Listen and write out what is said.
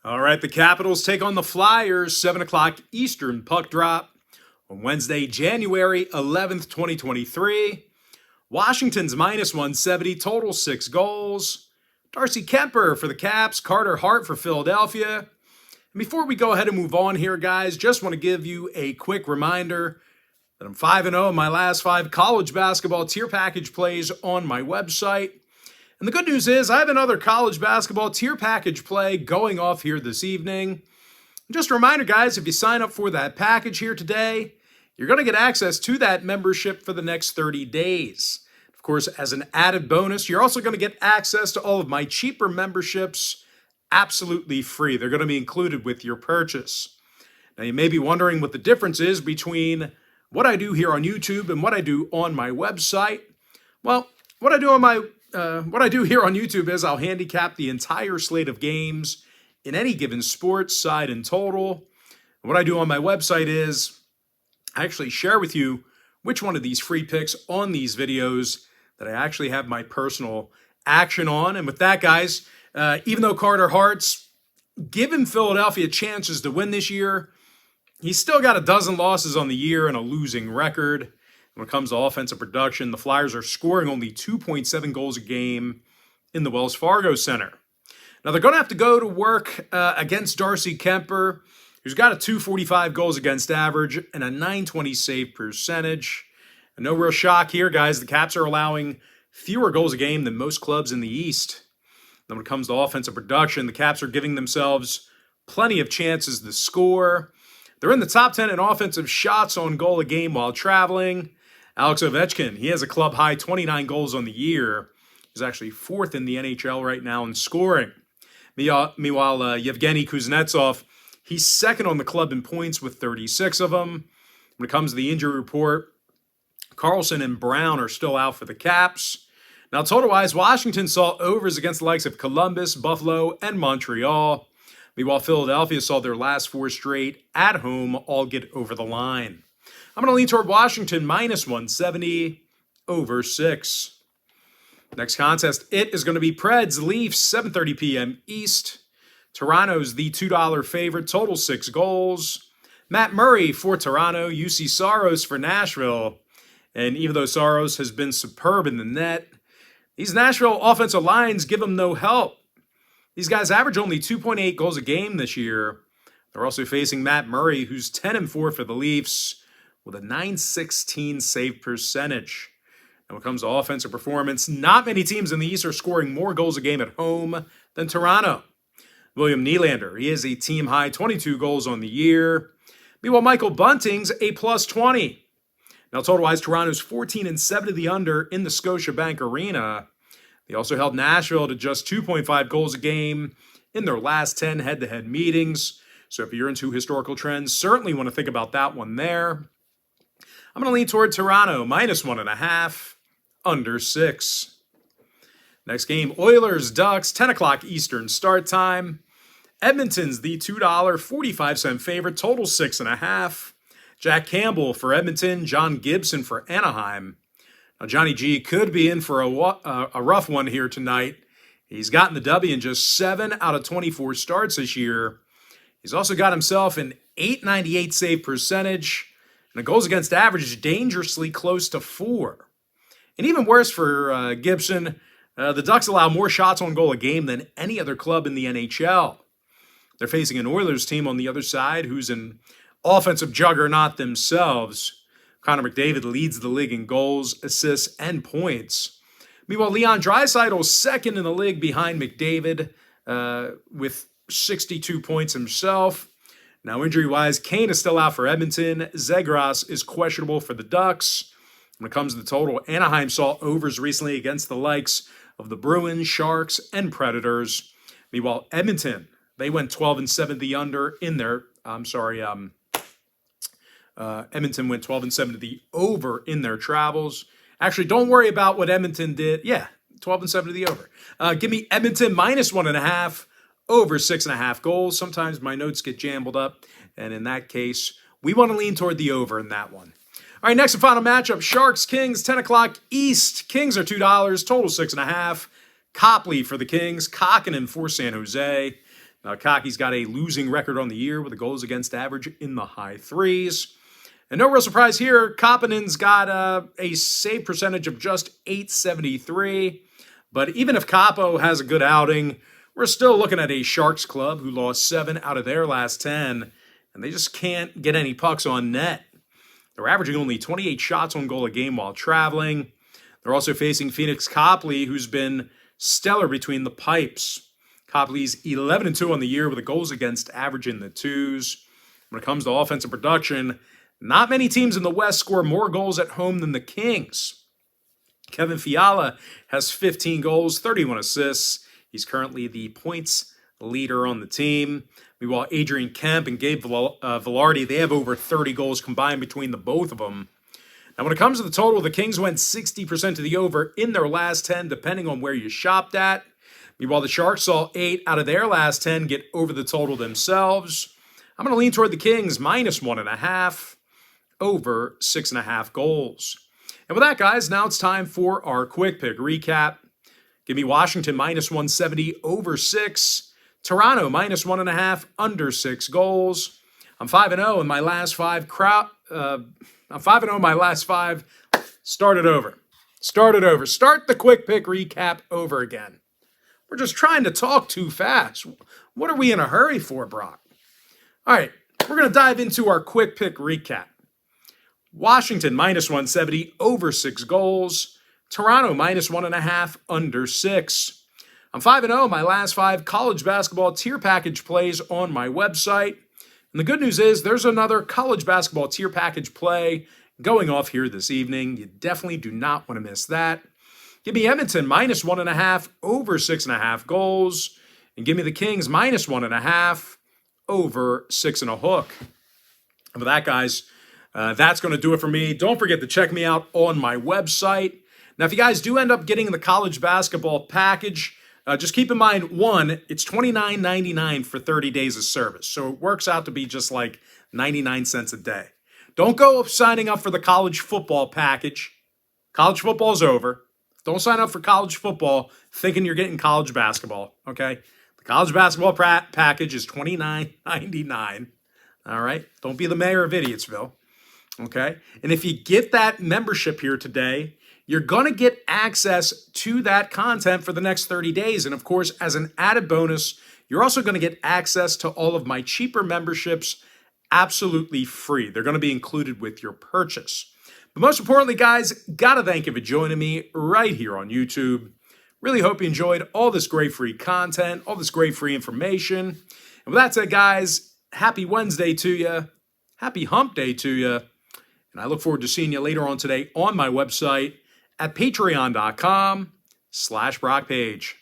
All right, the Capitals take on the Flyers, 7 o'clock Eastern puck drop on Wednesday, January 11th, 2023. Washington's minus 170, total 6 goals. Darcy Kemper for the Caps, Carter Hart for Philadelphia. And before we go ahead and move on here, guys, just want to give you a quick reminder that I'm 5-0 in my last 5 college basketball tier package plays on my website. And the good news is I have another college basketball tier package play going off here this evening. And just a reminder, guys, if you sign up for that package here today, you're going to get access to that membership for the next 30 days. Of course, as an added bonus, you're also going to get access to all of my cheaper memberships absolutely free. They're going to be included with your purchase. Now, you may be wondering what the difference is between what I do here on YouTube and what I do on my website. Well, what I do here on YouTube is I'll handicap the entire slate of games in any given sport, side and total. And what I do on my website is I actually share with you which one of these free picks on these videos that I actually have my personal action on. And with that, guys, even though Carter Hart's given Philadelphia chances to win this year, he's still got a dozen losses on the year and a losing record. When it comes to offensive production, the Flyers are scoring only 2.7 goals a game in the Wells Fargo Center. Now, they're going to have to go to work against Darcy Kemper, who's got a .245 goals against average and a .920 save percentage. And no real shock here, guys. The Caps are allowing fewer goals a game than most clubs in the East. Then when it comes to offensive production, the Caps are giving themselves plenty of chances to score. They're in the top 10 in offensive shots on goal a game while traveling. Alex Ovechkin, he has a club-high 29 goals on the year. He's actually 4th in the NHL right now in scoring. Meanwhile, Yevgeny Kuznetsov, he's 2nd on the club in points with 36 of them. When it comes to the injury report, Carlson and Brown are still out for the Caps. Now, total-wise, Washington saw overs against the likes of Columbus, Buffalo, and Montreal. Meanwhile, Philadelphia saw their last 4 straight at home all get over the line. I'm going to lean toward Washington minus 170 over 6. Next contest, it is going to be Preds Leafs, 7:30 p.m. East. Toronto's the $2 favorite, total 6 goals. Matt Murray for Toronto, UC Saros for Nashville. And even though Saros has been superb in the net, these Nashville offensive lines give him no help. These guys average only 2.8 goals a game this year. They're also facing Matt Murray, who's 10-4 for the Leafs, with a .916 save percentage. And when it comes to offensive performance, not many teams in the East are scoring more goals a game at home than Toronto. William Nylander, he has a team-high 22 goals on the year. Meanwhile, Michael Bunting's a +20. Now, total-wise, Toronto's 14-7 to the under in the Scotiabank Arena. They also held Nashville to just 2.5 goals a game in their last 10 head-to-head meetings. So if you're into historical trends, certainly want to think about that one there. I'm going to lean toward Toronto, minus 1.5, under 6. Next game, Oilers-Ducks, 10 o'clock Eastern start time. Edmonton's the $2.45 favorite, total 6.5. Jack Campbell for Edmonton, John Gibson for Anaheim. Now, Johnny G could be in for a rough one here tonight. He's gotten the W in just 7 out of 24 starts this year. He's also got himself an .898 save percentage and a goals against average dangerously close to 4. And even worse for Gibson, the Ducks allow more shots on goal a game than any other club in the NHL. They're facing an Oilers team on the other side who's an offensive juggernaut themselves. Connor McDavid leads the league in goals, assists, and points. Meanwhile, Leon Draisaitl's 2nd in the league behind McDavid with 62 points himself. Now, injury-wise, Kane is still out for Edmonton. Zegras is questionable for the Ducks. When it comes to the total, Anaheim saw overs recently against the likes of the Bruins, Sharks, and Predators. Meanwhile, Edmonton, they went 12-7 the under in their, Edmonton went 12-7 to the over in their travels. Actually, don't worry about what Edmonton did. Yeah, 12-7 to the over. Give me Edmonton minus 1.5, over 6.5 goals. Sometimes my notes get jumbled up, and in that case, we want to lean toward the over in that one. All right, next and final matchup, Sharks-Kings, 10 o'clock East. Kings are $2, total 6.5. Copley for the Kings, Kokkonen for San Jose. Now, Kaki's got a losing record on the year with a goals against average in the high threes. And no real surprise here, Kapanen's got a save percentage of just .873. But even if Capo has a good outing, we're still looking at a Sharks club who lost 7 out of their last 10, and they just can't get any pucks on net. They're averaging only 28 shots on goal a game while traveling. They're also facing Phoenix Copley, who's been stellar between the pipes. Copley's 11-2 on the year with a goals against average in the twos. When it comes to offensive production, not many teams in the West score more goals at home than the Kings. Kevin Fiala has 15 goals, 31 assists. He's currently the points leader on the team. Meanwhile, Adrian Kemp and Gabe Velarde, they have over 30 goals combined between the both of them. Now, when it comes to the total, the Kings went 60% to the over in their last 10, depending on where you shopped at. Meanwhile, the Sharks saw 8 out of their last 10 get over the total themselves. I'm going to lean toward the Kings -1.5 over 6.5 goals. And with that, guys, now it's time for our quick pick recap. Give me Washington -170 over 6. Toronto -1.5 under 6 goals. I'm 5-0 in my last 5 I'm 5-0 in my last 5. Start it over. Start the quick pick recap over again. We're just trying to talk too fast. What are we in a hurry for, Brock? All right, we're going to dive into our quick pick recap. Washington -170 over 6 goals. Toronto -1.5 under 6. I'm 5-0 in my last 5 college basketball tier package plays on my website. And the good news is there's another college basketball tier package play going off here this evening. You definitely do not want to miss that. Give me Edmonton -1.5 over 6.5 goals. And give me the Kings -1.5 over 6.5. And with that, guys, that's going to do it for me. Don't forget to check me out on my website. Now, if you guys do end up getting the college basketball package, just keep in mind, one, it's $29.99 for 30 days of service. So it works out to be just like 99 cents a day. Don't go signing up for the college football package. College football's over. Don't sign up for college football thinking you're getting college basketball, okay? The college basketball package is $29.99. All right? Don't be the mayor of Idiotsville, okay? And if you get that membership here today, you're going to get access to that content for the next 30 days. And of course, as an added bonus, you're also going to get access to all of my cheaper memberships absolutely free. They're going to be included with your purchase. But most importantly, guys, got to thank you for joining me right here on YouTube. Really hope you enjoyed all this great free content, all this great free information. And with that said, guys, happy Wednesday to you. Happy hump day to you. And I look forward to seeing you later on today on my website at patreon.com/BrockPage.